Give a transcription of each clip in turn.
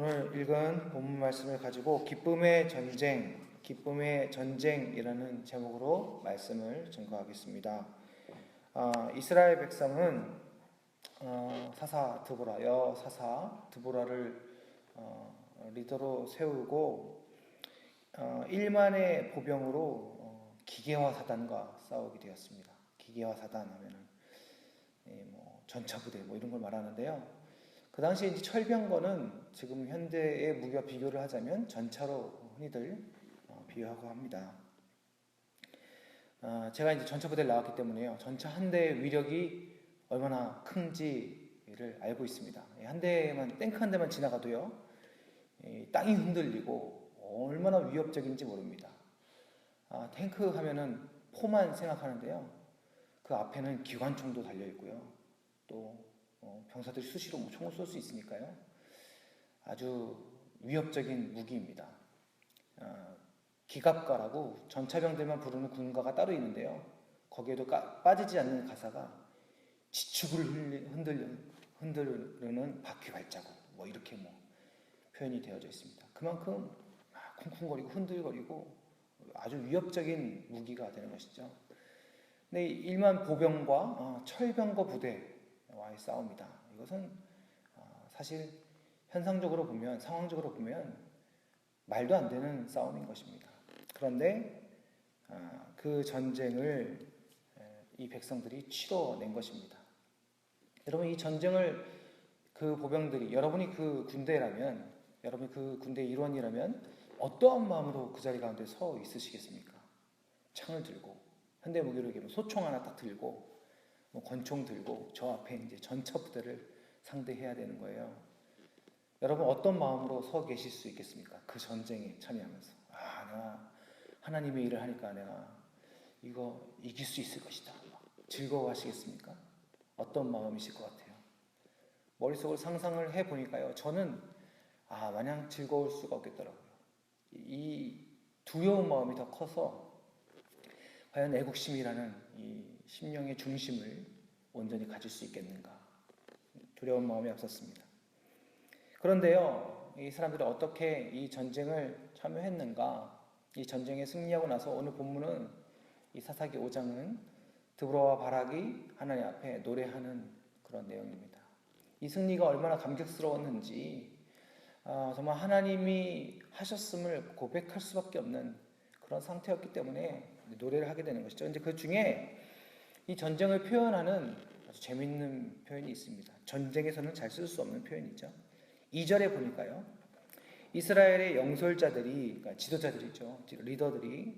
오늘 읽은 본문 말씀을 가지고 기쁨의 전쟁이라는 제목으로 말씀을 증거하겠습니다. 이스라엘 백성은 사사 드보라를 리더로 세우고 1만의 보병으로 기계화 사단과 싸우게 되었습니다. 기계화 사단 하면은 전차부대 이런 걸 말하는데요. 그 당시에 이제 철병거는 지금 현대의 무기와 비교를 하자면 전차로 흔히들 비유하고 합니다. 제가 이제 전차부대를 나왔기 때문에요. 전차 한 대의 위력이 얼마나 큰지를 알고 있습니다. 한 대만, 탱크 한 대만 지나가도요, 땅이 흔들리고 얼마나 위협적인지 모릅니다. 탱크 하면은 포만 생각하는데요. 그 앞에는 기관총도 달려 있고요. 또 병사들이 수시로 총을 쏠 수 있으니까요. 아주 위협적인 무기입니다. 기갑과라고 전차병들만 부르는 군가가 따로 있는데요. 거기에도 빠지지 않는 가사가 지축을 흔들르는 바퀴 발자국 이렇게 표현이 되어져 있습니다. 그만큼 쿵쿵거리고 흔들거리고 아주 위협적인 무기가 되는 것이죠. 근데 1만 보병과 철병거 부대와의 싸움이다. 이것은 사실 현상적으로 보면, 상황적으로 보면 말도 안 되는 싸움인 것입니다. 그런데 그 전쟁을 이 백성들이 치러낸 것입니다. 여러분, 이 전쟁을 그 보병들이, 여러분이 그 군대라면, 여러분이 그 군대의 일원이라면 어떠한 마음으로 그 자리 가운데 서 있으시겠습니까? 창을 들고, 현대 무기로 얘기하면 소총 하나 딱 들고, 권총 들고 저 앞에 이제 전차 부대를 상대해야 되는 거예요. 여러분, 어떤 마음으로 서 계실 수 있겠습니까? 그 전쟁에 참여하면서 내가 하나님의 일을 하니까 내가 이거 이길 수 있을 것이다. 즐거워하시겠습니까? 어떤 마음이실 것 같아요? 머릿속으로 상상을 해보니까요, 저는 마냥 즐거울 수가 없겠더라고요. 이 두려운 마음이 더 커서 과연 애국심이라는 이 심령의 중심을 온전히 가질 수 있겠는가, 두려운 마음이 앞섰습니다. 그런데요, 이 사람들이 어떻게 이 전쟁을 참여했는가, 이 전쟁에 승리하고 나서 오늘 본문은 이 사사기 5장은 드보라와 바락이 하나님 앞에 노래하는 그런 내용입니다. 이 승리가 얼마나 감격스러웠는지, 정말 하나님이 하셨음을 고백할 수밖에 없는 그런 상태였기 때문에 노래를 하게 되는 것이죠. 이제 그 중에 이 전쟁을 표현하는 아주 재미있는 표현이 있습니다. 전쟁에서는 잘 쓸 수 없는 표현이죠. 2절에 보니까요, 이스라엘의 영솔자들이, 그러니까 지도자들이죠.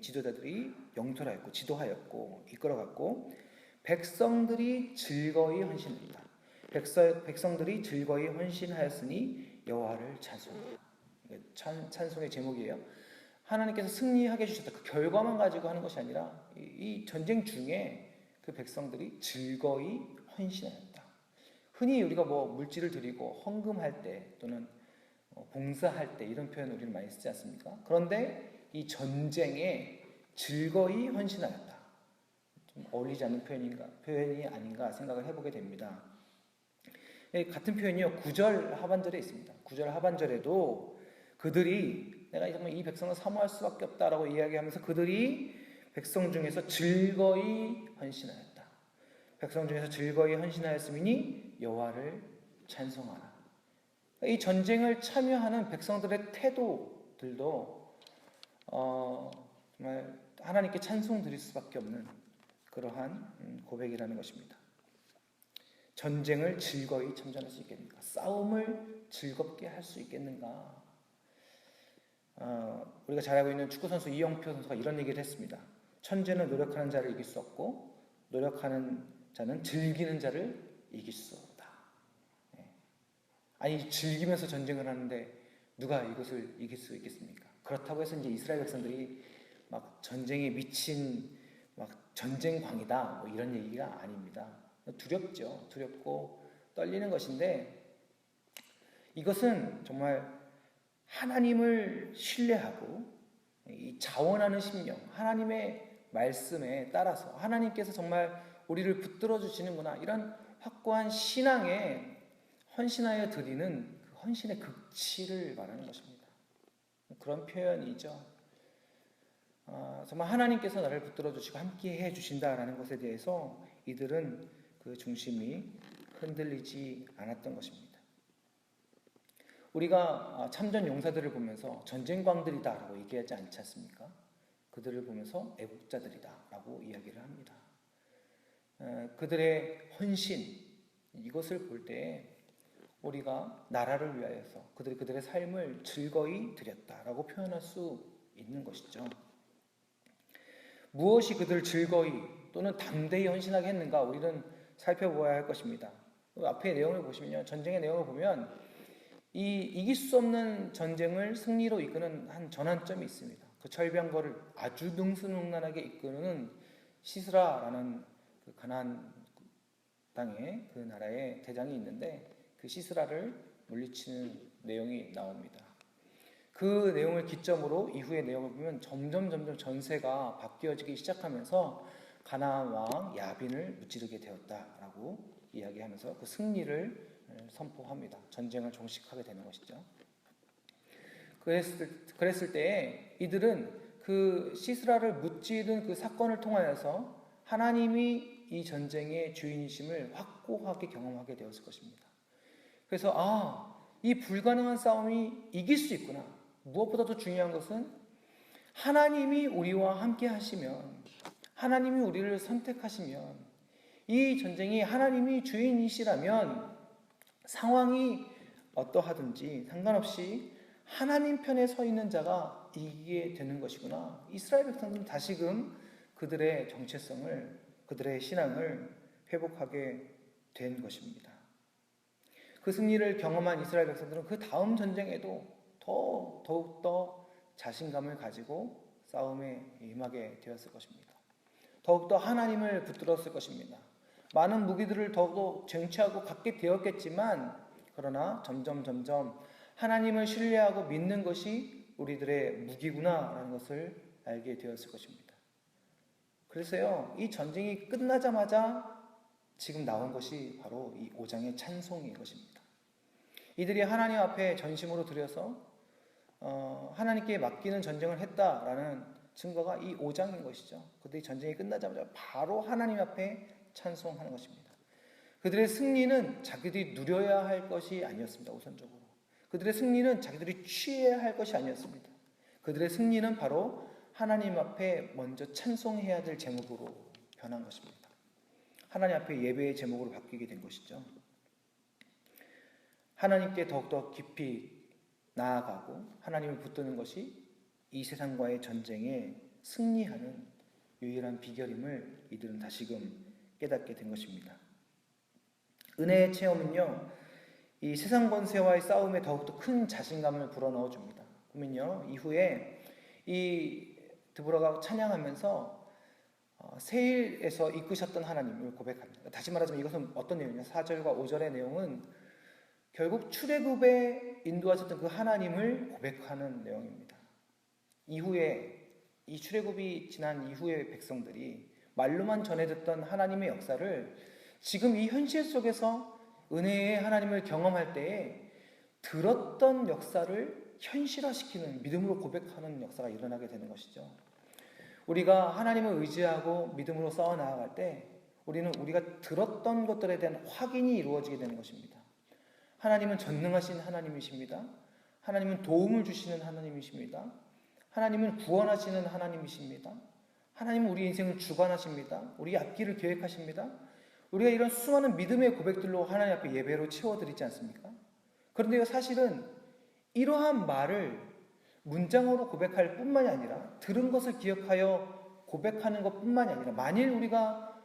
지도자들이 영솔하였고, 지도하였고, 이끌어갔고, 백성들이 즐거이 헌신했다. 백성들이 즐거이 헌신하였으니 여호와를 찬송한다. 찬송의 제목이에요. 하나님께서 승리하게 해주셨다. 그 결과만 가지고 하는 것이 아니라 이 전쟁 중에 그 백성들이 즐거이 헌신하였다. 흔히 우리가 물질을 드리고 헌금할 때 또는 봉사할 때 이런 표현을 우리는 많이 쓰지 않습니까? 그런데 이 전쟁에 즐거이 헌신하였다. 좀 어울리지 않는 표현이 아닌가 생각을 해보게 됩니다. 같은 표현이요, 9절 하반절에 있습니다. 9절 하반절에도 그들이, 내가 정말 이 백성을 사모할 수밖에 없다라고 이야기하면서 그들이 백성 중에서 즐거이 헌신하였다. 백성 중에서 즐거이 헌신하였으니 여호와를 찬송하라. 이 전쟁을 참여하는 백성들의 태도들도 정말 하나님께 찬송 드릴 수밖에 없는 그러한 고백이라는 것입니다. 전쟁을 즐거이 참전할 수 있겠는가? 싸움을 즐겁게 할 수 있겠는가? 우리가 잘 알고 있는 축구선수 이영표 선수가 이런 얘기를 했습니다. 천재는 노력하는 자를 이길 수 없고 노력하는 자는 즐기는 자를 이길 수 없다. 아니, 즐기면서 전쟁을 하는데 누가 이것을 이길 수 있겠습니까? 그렇다고 해서 이제 이스라엘 백성들이 막 전쟁에 미친 전쟁광이다 이런 얘기가 아닙니다. 두렵죠. 두렵고 떨리는 것인데, 이것은 정말 하나님을 신뢰하고 이 자원하는 심령, 하나님의 말씀에 따라서 하나님께서 정말 우리를 붙들어 주시는구나, 이런 확고한 신앙에 헌신하여 드리는 그 헌신의 극치를 말하는 것입니다. 그런 표현이죠. 정말 하나님께서 나를 붙들어 주시고 함께 해 주신다라는 것에 대해서 이들은 그 중심이 흔들리지 않았던 것입니다. 우리가 참전 용사들을 보면서 전쟁광들이다라고 얘기하지 않지 않습니까? 그들을 보면서 애국자들이다라고 이야기를 합니다. 그들의 헌신, 이것을 볼 때 우리가 나라를 위하여서 그들의 삶을 즐거이 드렸다라고 표현할 수 있는 것이죠. 무엇이 그들을 즐거이 또는 담대히 헌신하게 했는가 우리는 살펴보아야 할 것입니다. 앞에 내용을 보시면요, 전쟁의 내용을 보면 이 이길 수 없는 전쟁을 승리로 이끄는 한 전환점이 있습니다. 그 철병거를 아주 능수능란하게 이끄는 시스라라는 그 가나안 땅에 그 나라의 대장이 있는데 그 시스라를 물리치는 내용이 나옵니다. 그 내용을 기점으로 이후의 내용을 보면 점점 전세가 바뀌어지기 시작하면서 가나안 왕 야빈을 무찌르게 되었다라고 이야기하면서 그 승리를 선포합니다. 전쟁을 종식하게 되는 것이죠. 그랬을 때에 이들은 그 시스라를 무찌른 그 사건을 통하여서 하나님이 이 전쟁의 주인이심을 확고하게 경험하게 되었을 것입니다. 그래서 이 불가능한 싸움이 이길 수 있구나. 무엇보다도 중요한 것은 하나님이 우리와 함께 하시면, 하나님이 우리를 선택하시면, 이 전쟁이 하나님이 주인이시라면 상황이 어떠하든지 상관없이 하나님 편에 서 있는 자가 이기게 되는 것이구나. 이스라엘 백성들은 다시금 그들의 정체성을, 그들의 신앙을 회복하게 된 것입니다. 그 승리를 경험한 이스라엘 백성들은 그 다음 전쟁에도 더욱더 자신감을 가지고 싸움에 임하게 되었을 것입니다. 더욱더 하나님을 붙들었을 것입니다. 많은 무기들을 더욱더 쟁취하고 갖게 되었겠지만 그러나 점점 하나님을 신뢰하고 믿는 것이 우리들의 무기구나라는 것을 알게 되었을 것입니다. 그래서요, 이 전쟁이 끝나자마자 지금 나온 것이 바로 이 5장의 찬송인 것입니다. 이들이 하나님 앞에 전심으로 드려서 하나님께 맡기는 전쟁을 했다라는 증거가 이 5장인 것이죠. 그들이 전쟁이 끝나자마자 바로 하나님 앞에 찬송하는 것입니다. 그들의 승리는 자기들이 누려야 할 것이 아니었습니다. 우선적으로. 그들의 승리는 자기들이 취해야 할 것이 아니었습니다. 그들의 승리는 바로 하나님 앞에 먼저 찬송해야 될 제목으로 변한 것입니다. 하나님 앞에 예배의 제목으로 바뀌게 된 것이죠. 하나님께 더욱더 깊이 나아가고 하나님을 붙드는 것이 이 세상과의 전쟁에 승리하는 유일한 비결임을 이들은 다시금 깨닫게 된 것입니다. 은혜의 체험은요, 이 세상 권세와의 싸움에 더욱더 큰 자신감을 불어넣어 줍니다. 그러면요, 이후에 이 드보라가 찬양하면서 세일에서 이끄셨던 하나님을 고백합니다. 다시 말하자면 이것은 어떤 내용이냐? 4절과 5절의 내용은 결국 출애굽에 인도하셨던 그 하나님을 고백하는 내용입니다. 이후에 이 출애굽이 지난 이후의 백성들이 말로만 전해 듣던 하나님의 역사를 지금 이 현실 속에서 은혜의 하나님을 경험할 때에 들었던 역사를 현실화시키는, 믿음으로 고백하는 역사가 일어나게 되는 것이죠. 우리가 하나님을 의지하고 믿음으로 싸워 나아갈 때 우리가 들었던 것들에 대한 확인이 이루어지게 되는 것입니다. 하나님은 전능하신 하나님이십니다. 하나님은 도움을 주시는 하나님이십니다. 하나님은 구원하시는 하나님이십니다. 하나님은 우리 인생을 주관하십니다. 우리 앞길을 계획하십니다. 우리가 이런 수많은 믿음의 고백들로 하나님 앞에 예배로 채워드리지 않습니까? 그런데 사실은 이러한 말을 문장으로 고백할 뿐만이 아니라 들은 것을 기억하여 고백하는 것 뿐만이 아니라 만일 우리가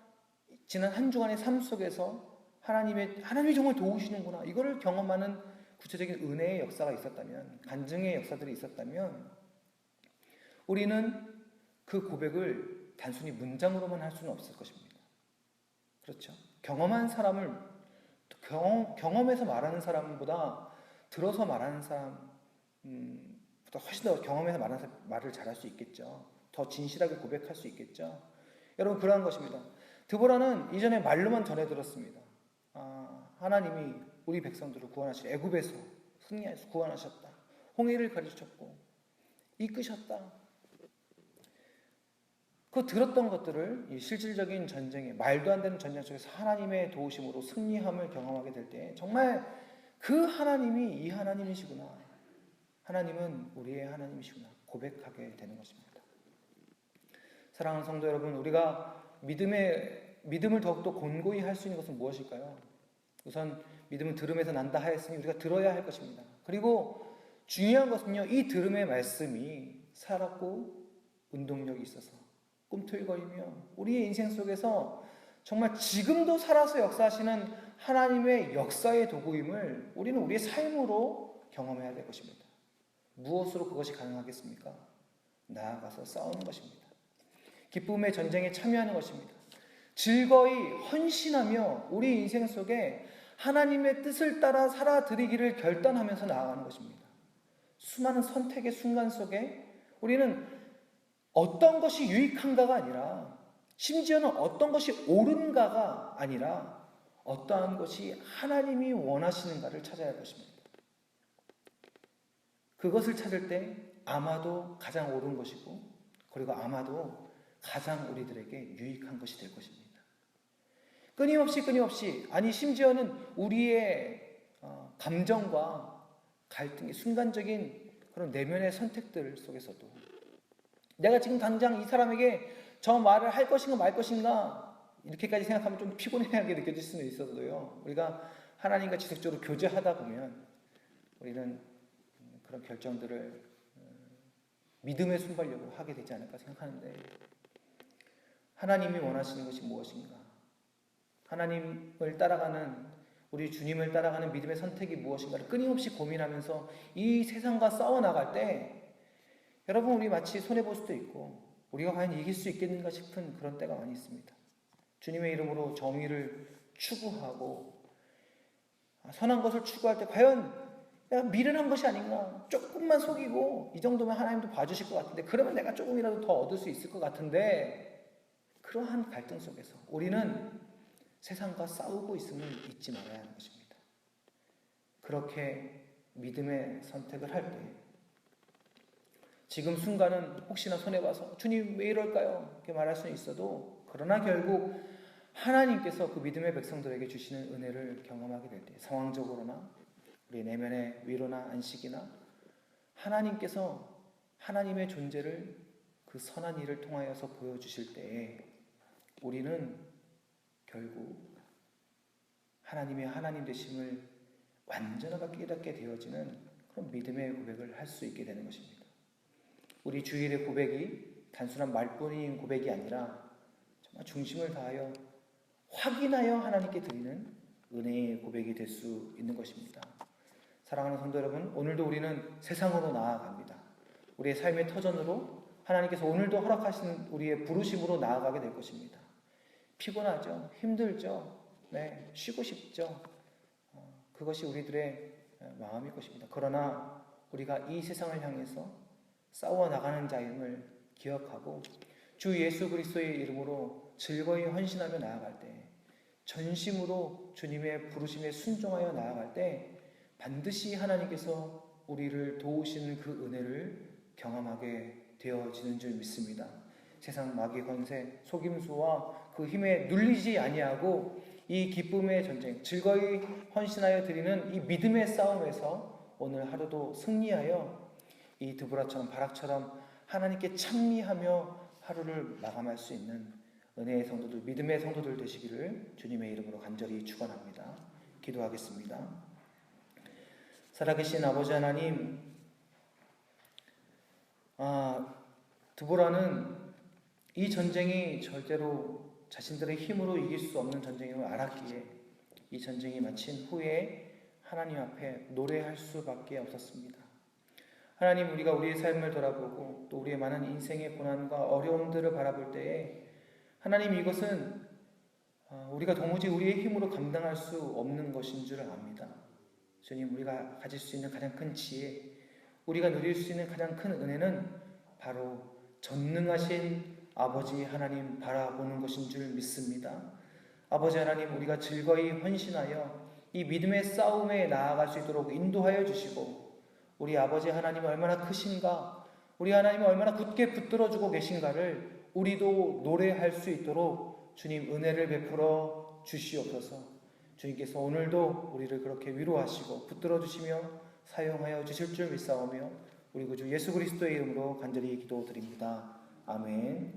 지난 한 주간의 삶 속에서 하나님이 정말 도우시는구나, 이거를 경험하는 구체적인 은혜의 역사가 있었다면, 간증의 역사들이 있었다면 우리는 그 고백을 단순히 문장으로만 할 수는 없을 것입니다. 그렇죠? 경험한 사람을 경험해서 말하는 사람보다 들어서 말하는 사람보다 훨씬 더 경험해서 말을 잘할 수 있겠죠. 더 진실하게 고백할 수 있겠죠. 여러분, 그러한 것입니다. 드보라는 이전에 말로만 전해 들었습니다. 하나님이 우리 백성들을 구원하시려 애굽에서 승리하셔서 구원하셨다. 홍해를 가르쳤고 이끄셨다. 그 들었던 것들을 이 실질적인 전쟁에, 말도 안 되는 전쟁 속에서 하나님의 도우심으로 승리함을 경험하게 될 때 정말 그 하나님이 이 하나님이시구나, 하나님은 우리의 하나님이시구나 고백하게 되는 것입니다. 사랑하는 성도 여러분, 우리가 믿음을 더욱더 곤고히 할 수 있는 것은 무엇일까요? 우선 믿음은 들음에서 난다 하였으니 우리가 들어야 할 것입니다. 그리고 중요한 것은요, 이 들음의 말씀이 살았고 운동력이 있어서 꿈틀거리며 우리의 인생 속에서 정말 지금도 살아서 역사하시는 하나님의 역사의 도구임을 우리는 우리의 삶으로 경험해야 될 것입니다. 무엇으로 그것이 가능하겠습니까? 나아가서 싸우는 것입니다. 기쁨의 전쟁에 참여하는 것입니다. 즐거이 헌신하며 우리 인생 속에 하나님의 뜻을 따라 살아드리기를 결단하면서 나아가는 것입니다. 수많은 선택의 순간 속에 우리는 어떤 것이 유익한가가 아니라, 심지어는 어떤 것이 옳은가가 아니라 어떠한 것이 하나님이 원하시는가를 찾아야 할 것입니다. 그것을 찾을 때 아마도 가장 옳은 것이고, 그리고 아마도 가장 우리들에게 유익한 것이 될 것입니다. 끊임없이, 아니 심지어는 우리의 감정과 갈등의 순간적인 그런 내면의 선택들 속에서도 내가 지금 당장 이 사람에게 저 말을 할 것인가 말 것인가 이렇게까지 생각하면 좀 피곤하게 느껴질 수는 있어도요, 우리가 하나님과 지속적으로 교제하다 보면 우리는 그런 결정들을 믿음의 순발력으로 하게 되지 않을까 생각하는데, 하나님이 원하시는 것이 무엇인가, 하나님을 따라가는, 우리 주님을 따라가는 믿음의 선택이 무엇인가를 끊임없이 고민하면서 이 세상과 싸워나갈 때 여러분, 우리 마치 손해볼 수도 있고 우리가 과연 이길 수 있겠는가 싶은 그런 때가 많이 있습니다. 주님의 이름으로 정의를 추구하고 선한 것을 추구할 때 과연 내가 미련한 것이 아닌가, 조금만 속이고 이 정도면 하나님도 봐주실 것 같은데, 그러면 내가 조금이라도 더 얻을 수 있을 것 같은데, 그러한 갈등 속에서 우리는 세상과 싸우고 있음을 잊지 말아야 하는 것입니다. 그렇게 믿음의 선택을 할 때 지금 순간은 혹시나 손해봐서 주님 왜 이럴까요? 이렇게 말할 수는 있어도, 그러나 결국 하나님께서 그 믿음의 백성들에게 주시는 은혜를 경험하게 될 때, 상황적으로나 우리 내면의 위로나 안식이나 하나님께서 하나님의 존재를 그 선한 일을 통하여서 보여주실 때에 우리는 결국 하나님의 하나님 되심을 완전하게 깨닫게 되어지는 그런 믿음의 고백을 할 수 있게 되는 것입니다. 우리 주일의 고백이 단순한 말뿐인 고백이 아니라 정말 중심을 다하여 확인하여 하나님께 드리는 은혜의 고백이 될 수 있는 것입니다. 사랑하는 성도 여러분, 오늘도 우리는 세상으로 나아갑니다. 우리의 삶의 터전으로 하나님께서 오늘도 허락하신 우리의 부르심으로 나아가게 될 것입니다. 피곤하죠? 힘들죠? 네, 쉬고 싶죠? 그것이 우리들의 마음일 것입니다. 그러나 우리가 이 세상을 향해서 싸워 나가는 자임을 기억하고 주 예수 그리스도의 이름으로 즐거이 헌신하며 나아갈 때, 전심으로 주님의 부르심에 순종하여 나아갈 때 반드시 하나님께서 우리를 도우시는 그 은혜를 경험하게 되어지는 줄 믿습니다. 세상 마귀 권세, 속임수와 그 힘에 눌리지 아니하고 이 기쁨의 전쟁, 즐거이 헌신하여 드리는 이 믿음의 싸움에서 오늘 하루도 승리하여 이 드보라처럼 바락처럼 하나님께 찬미하며 하루를 마감할 수 있는 은혜의 성도들, 믿음의 성도들 되시기를 주님의 이름으로 간절히 축원합니다. 기도하겠습니다. 살아계신 아버지 하나님, 드보라는 이 전쟁이 절대로 자신들의 힘으로 이길 수 없는 전쟁임을 알았기에 이 전쟁이 마친 후에 하나님 앞에 노래할 수밖에 없었습니다. 하나님, 우리가 우리의 삶을 돌아보고 또 우리의 많은 인생의 고난과 어려움들을 바라볼 때에 하나님, 이것은 우리가 도무지 우리의 힘으로 감당할 수 없는 것인 줄 압니다. 주님, 우리가 가질 수 있는 가장 큰 지혜, 우리가 누릴 수 있는 가장 큰 은혜는 바로 전능하신 아버지 하나님 바라보는 것인 줄 믿습니다. 아버지 하나님, 우리가 즐거이 헌신하여 이 믿음의 싸움에 나아갈 수 있도록 인도하여 주시고, 우리 아버지 하나님이 얼마나 크신가, 우리 하나님이 얼마나 굳게 붙들어주고 계신가를 우리도 노래할 수 있도록 주님 은혜를 베풀어 주시옵소서. 주님께서 오늘도 우리를 그렇게 위로하시고 붙들어 주시며 사용하여 주실 줄 믿사오며 우리 구주 예수 그리스도의 이름으로 간절히 기도드립니다. 아멘.